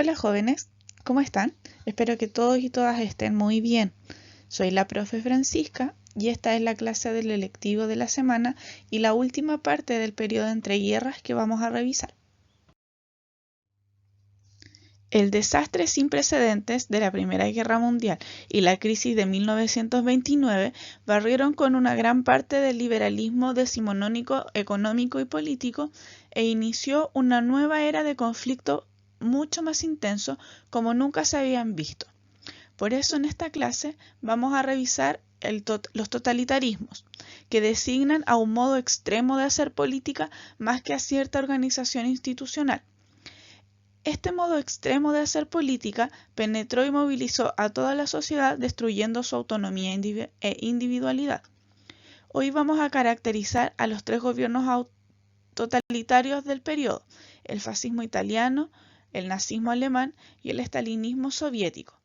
Hola jóvenes, ¿cómo están? Espero que todos y todas estén muy bien. Soy la profe Francisca y esta es la clase del electivo de la semana y la última parte del periodo entre guerras que vamos a revisar. El desastre sin precedentes de la Primera Guerra Mundial y la crisis de 1929 barrieron con una gran parte del liberalismo decimonónico económico y político e inició una nueva era de conflicto mucho más intenso como nunca se habían visto. Por eso en esta clase vamos a revisar los totalitarismos, que designan a un modo extremo de hacer política más que a cierta organización institucional. Este modo extremo de hacer política penetró y movilizó a toda la sociedad destruyendo su autonomía e individualidad. Hoy vamos a caracterizar a los tres gobiernos totalitarios del periodo: el fascismo italiano, el nazismo alemán y el estalinismo soviético.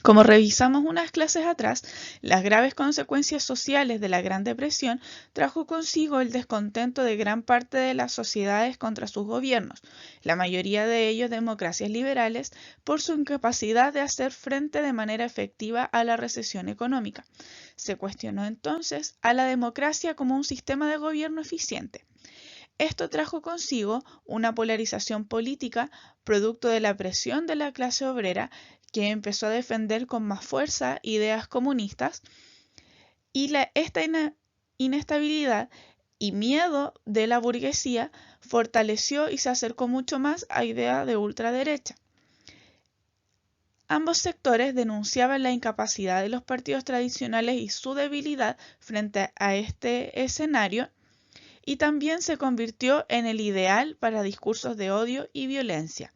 Como revisamos unas clases atrás, las graves consecuencias sociales de la Gran Depresión trajo consigo el descontento de gran parte de las sociedades contra sus gobiernos, la mayoría de ellos democracias liberales, por su incapacidad de hacer frente de manera efectiva a la recesión económica. Se cuestionó entonces a la democracia como un sistema de gobierno eficiente. Esto trajo consigo una polarización política producto de la presión de la clase obrera, que empezó a defender con más fuerza ideas comunistas, y esta inestabilidad y miedo de la burguesía fortaleció y se acercó mucho más a ideas de ultraderecha. Ambos sectores denunciaban la incapacidad de los partidos tradicionales y su debilidad frente a este escenario, y también se convirtió en el ideal para discursos de odio y violencia.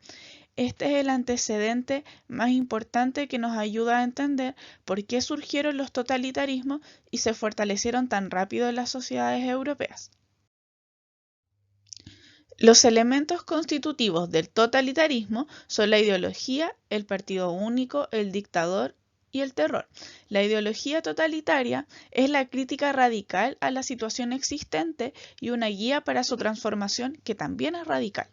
Este es el antecedente más importante que nos ayuda a entender por qué surgieron los totalitarismos y se fortalecieron tan rápido en las sociedades europeas. Los elementos constitutivos del totalitarismo son la ideología, el partido único, el dictador y el terror. La ideología totalitaria es la crítica radical a la situación existente y una guía para su transformación que también es radical.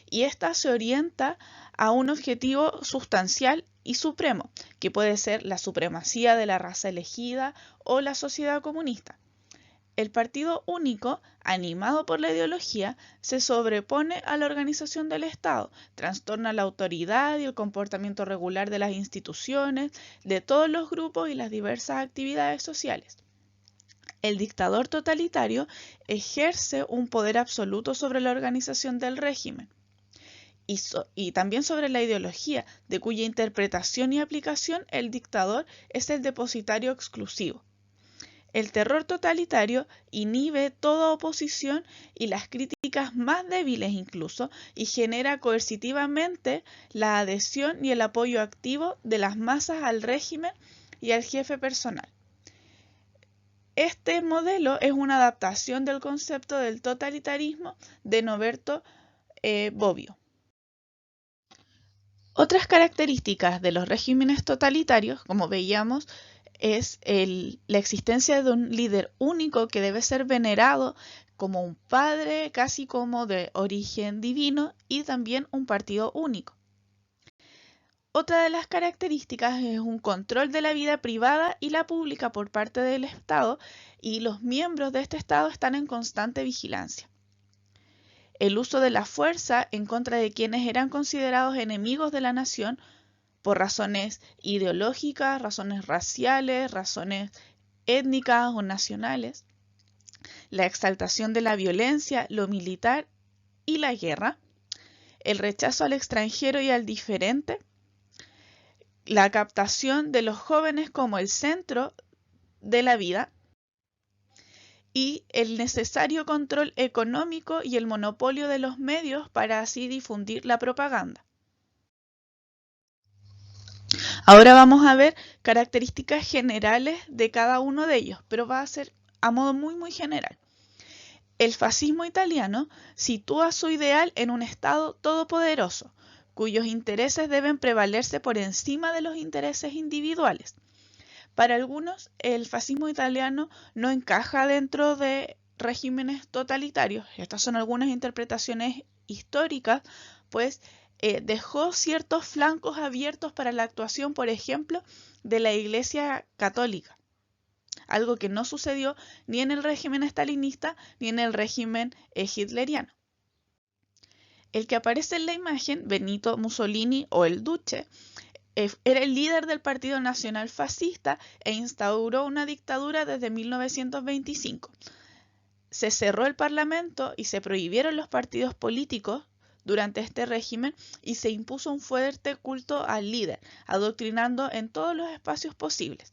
Y esta se orienta a un objetivo sustancial y supremo, que puede ser la supremacía de la raza elegida o la sociedad comunista. El partido único, animado por la ideología, se sobrepone a la organización del Estado, trastorna la autoridad y el comportamiento regular de las instituciones, de todos los grupos y las diversas actividades sociales. El dictador totalitario ejerce un poder absoluto sobre la organización del régimen y también sobre la ideología, de cuya interpretación y aplicación el dictador es el depositario exclusivo. El terror totalitario inhibe toda oposición y las críticas más débiles incluso, y genera coercitivamente la adhesión y el apoyo activo de las masas al régimen y al jefe personal. Este modelo es una adaptación del concepto del totalitarismo de Norberto Bobbio. Otras características de los regímenes totalitarios, como veíamos, es la existencia de un líder único que debe ser venerado como un padre, casi como de origen divino, y también un partido único. Otra de las características es un control de la vida privada y la pública por parte del Estado, y los miembros de este Estado están en constante vigilancia. El uso de la fuerza en contra de quienes eran considerados enemigos de la nación por razones ideológicas, razones raciales, razones étnicas o nacionales, la exaltación de la violencia, lo militar y la guerra, el rechazo al extranjero y al diferente, la captación de los jóvenes como el centro de la vida y el necesario control económico y el monopolio de los medios para así difundir la propaganda. Ahora vamos a ver características generales de cada uno de ellos, pero va a ser a modo muy general. El fascismo italiano sitúa su ideal en un Estado todopoderoso, cuyos intereses deben prevalecer por encima de los intereses individuales. Para algunos, el fascismo italiano no encaja dentro de regímenes totalitarios, estas son algunas interpretaciones históricas, pues dejó ciertos flancos abiertos para la actuación, por ejemplo, de la Iglesia Católica, algo que no sucedió ni en el régimen stalinista ni en el régimen hitleriano. El que aparece en la imagen, Benito Mussolini o el Duce, era el líder del Partido Nacional Fascista e instauró una dictadura desde 1925. Se cerró el Parlamento y se prohibieron los partidos políticos durante este régimen y se impuso un fuerte culto al líder, adoctrinando en todos los espacios posibles.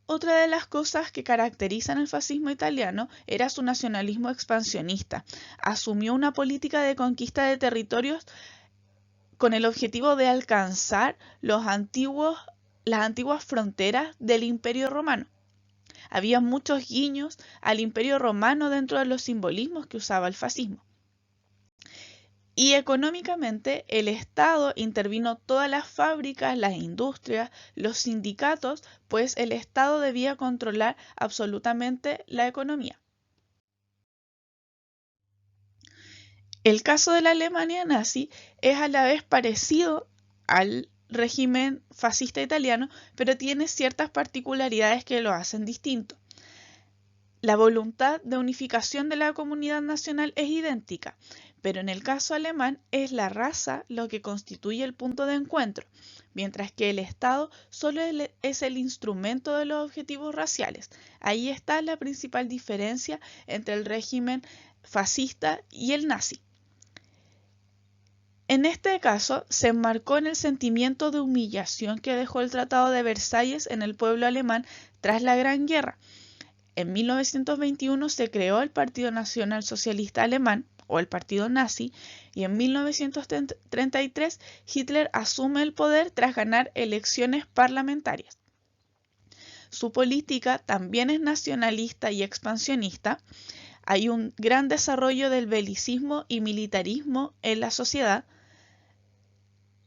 Otra de las cosas que caracterizan el fascismo italiano era su nacionalismo expansionista. Asumió una política de conquista de territorios con el objetivo de alcanzar las antiguas fronteras del Imperio Romano. Había muchos guiños al Imperio Romano dentro de los simbolismos que usaba el fascismo. Y económicamente el Estado intervino todas las fábricas, las industrias, los sindicatos, pues el Estado debía controlar absolutamente la economía. El caso de la Alemania nazi es a la vez parecido al régimen fascista italiano, pero tiene ciertas particularidades que lo hacen distinto. La voluntad de unificación de la comunidad nacional es idéntica, pero en el caso alemán es la raza lo que constituye el punto de encuentro, mientras que el Estado solo es el instrumento de los objetivos raciales. Ahí está la principal diferencia entre el régimen fascista y el nazi. En este caso, se enmarcó en el sentimiento de humillación que dejó el Tratado de Versalles en el pueblo alemán tras la Gran Guerra. En 1921 se creó el Partido Nacional Socialista Alemán, o el Partido Nazi, y en 1933 Hitler asume el poder tras ganar elecciones parlamentarias. Su política también es nacionalista y expansionista. Hay un gran desarrollo del belicismo y militarismo en la sociedad.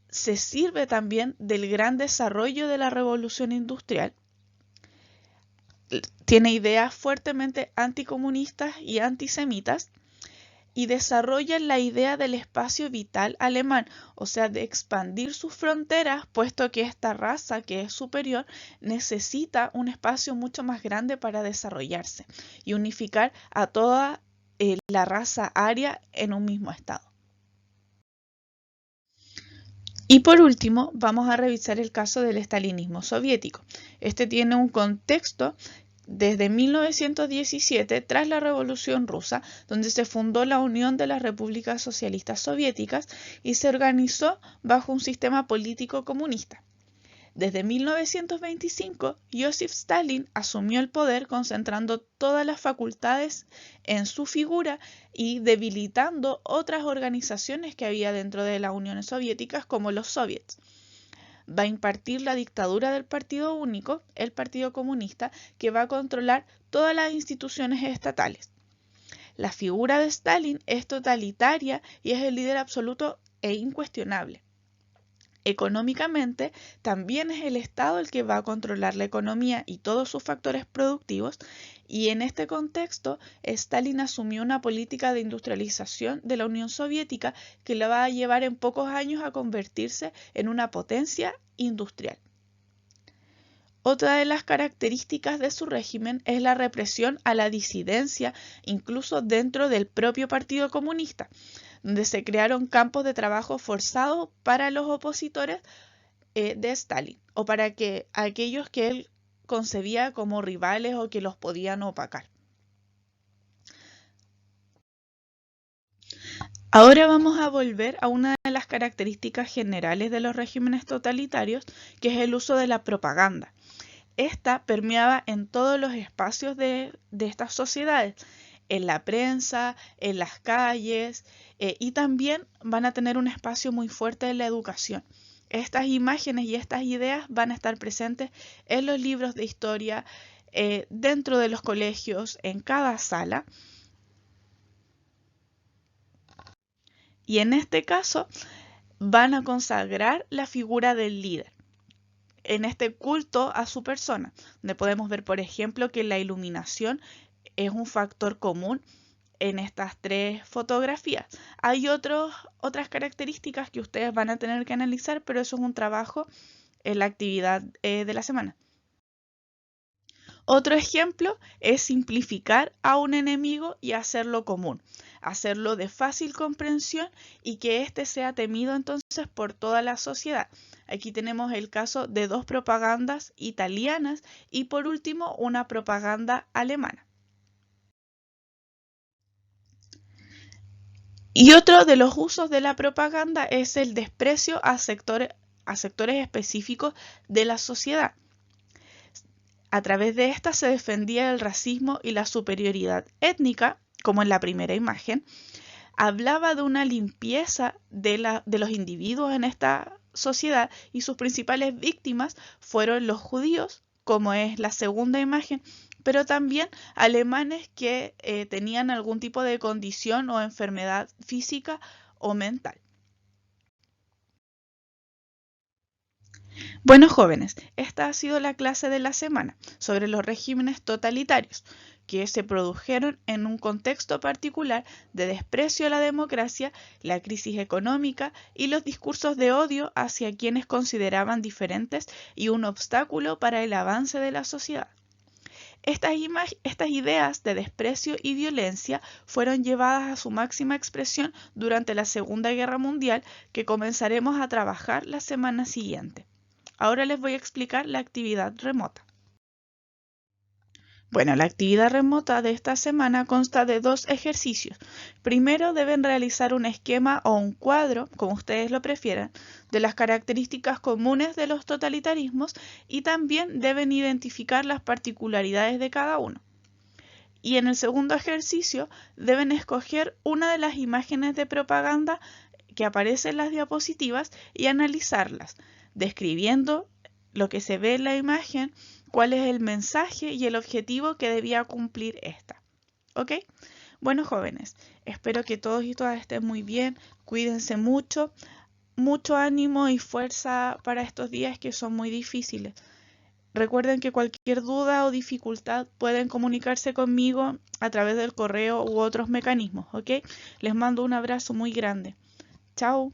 Se sirve también del gran desarrollo de la revolución industrial. Tiene ideas fuertemente anticomunistas y antisemitas y desarrolla la idea del espacio vital alemán, o sea, de expandir sus fronteras, puesto que esta raza que es superior necesita un espacio mucho más grande para desarrollarse y unificar a toda la raza aria en un mismo estado. Y por último, vamos a revisar el caso del estalinismo soviético. Este tiene un contexto desde 1917, tras la Revolución Rusa, donde se fundó la Unión de las Repúblicas Socialistas Soviéticas y se organizó bajo un sistema político comunista. Desde 1925, Joseph Stalin asumió el poder concentrando todas las facultades en su figura y debilitando otras organizaciones que había dentro de la Unión Soviética, como los soviets. Va a impartir la dictadura del Partido Único, el Partido Comunista, que va a controlar todas las instituciones estatales. La figura de Stalin es totalitaria y es el líder absoluto e incuestionable. Económicamente, también es el Estado el que va a controlar la economía y todos sus factores productivos, y en este contexto, Stalin asumió una política de industrialización de la Unión Soviética que la va a llevar en pocos años a convertirse en una potencia industrial. Otra de las características de su régimen es la represión a la disidencia, incluso dentro del propio Partido Comunista, donde se crearon campos de trabajo forzados para los opositores de Stalin, o para aquellos que él concebía como rivales o que los podían opacar. Ahora vamos a volver a una de las características generales de los regímenes totalitarios, que es el uso de la propaganda. Esta permeaba en todos los espacios de estas sociedades, en la prensa, en las calles, y también van a tener un espacio muy fuerte en la educación. Estas imágenes y estas ideas van a estar presentes en los libros de historia, dentro de los colegios, en cada sala. Y en este caso van a consagrar la figura del líder en este culto a su persona, donde podemos ver, por ejemplo, que la iluminación es un factor común en estas tres fotografías. Hay otras características que ustedes van a tener que analizar, pero eso es un trabajo en la actividad de la semana. Otro ejemplo es simplificar a un enemigo y hacerlo común, hacerlo de fácil comprensión y que éste sea temido entonces por toda la sociedad. Aquí tenemos el caso de dos propagandas italianas y por último una propaganda alemana. Y otro de los usos de la propaganda es el desprecio a sectores específicos de la sociedad. A través de esta se defendía el racismo y la superioridad étnica, como en la primera imagen. Hablaba de una limpieza de los individuos en esta sociedad y sus principales víctimas fueron los judíos, como es la segunda imagen, pero también alemanes que tenían algún tipo de condición o enfermedad física o mental. Bueno, jóvenes, esta ha sido la clase de la semana sobre los regímenes totalitarios que se produjeron en un contexto particular de desprecio a la democracia, la crisis económica y los discursos de odio hacia quienes consideraban diferentes y un obstáculo para el avance de la sociedad. Estas ideas de desprecio y violencia fueron llevadas a su máxima expresión durante la Segunda Guerra Mundial, que comenzaremos a trabajar la semana siguiente. Ahora les voy a explicar la actividad remota. Bueno, la actividad remota de esta semana consta de dos ejercicios. Primero deben realizar un esquema o un cuadro, como ustedes lo prefieran, de las características comunes de los totalitarismos y también deben identificar las particularidades de cada uno. Y en el segundo ejercicio deben escoger una de las imágenes de propaganda que aparecen en las diapositivas y analizarlas, describiendo lo que se ve en la imagen, cuál es el mensaje y el objetivo que debía cumplir esta. ¿Ok? Bueno, jóvenes, espero que todos y todas estén muy bien, cuídense mucho, mucho ánimo y fuerza para estos días que son muy difíciles. Recuerden que cualquier duda o dificultad pueden comunicarse conmigo a través del correo u otros mecanismos, ¿ok? Les mando un abrazo muy grande. Chao.